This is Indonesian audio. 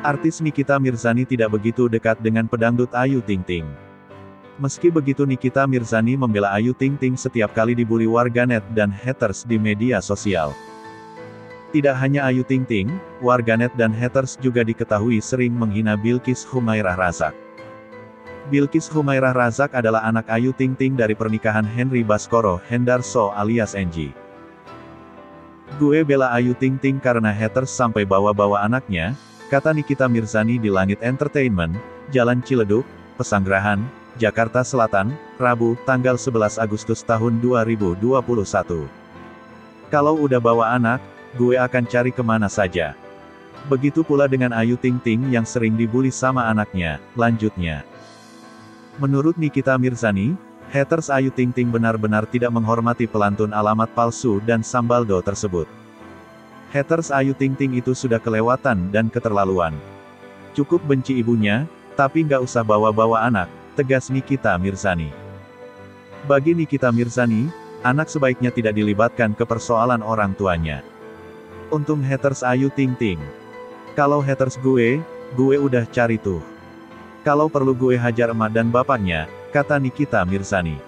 Artis Nikita Mirzani tidak begitu dekat dengan pedangdut Ayu Ting Ting. Meski begitu Nikita Mirzani membela Ayu Ting Ting setiap kali dibully warganet dan haters di media sosial. Tidak hanya Ayu Ting Ting, warganet dan haters juga diketahui sering menghina Bilqis Humairah Razak. Bilqis Humairah Razak adalah anak Ayu Ting Ting dari pernikahan Henry Baskoro Hendarso alias Enji. "Gue bela Ayu Ting Ting karena haters sampai bawa-bawa anaknya," kata Nikita Mirzani di Langit Entertainment, Jalan Ciledug, Pesanggerahan, Jakarta Selatan, Rabu, tanggal 11 Agustus tahun 2021. "Kalau udah bawa anak, gue akan cari kemana saja. Begitu pula dengan Ayu Ting Ting yang sering dibully sama anaknya," lanjutnya. Menurut Nikita Mirzani, haters Ayu Ting Ting benar-benar tidak menghormati pelantun alamat palsu dan Sambaldo tersebut. Haters Ayu Ting Ting itu sudah kelewatan dan keterlaluan. Cukup benci ibunya, tapi nggak usah bawa-bawa anak, tegas Nikita Mirzani. Bagi Nikita Mirzani, anak sebaiknya tidak dilibatkan ke persoalan orang tuanya. Untung haters Ayu Ting Ting. "Kalau haters gue udah cari tuh. Kalau perlu gue hajar emak dan bapaknya," kata Nikita Mirzani.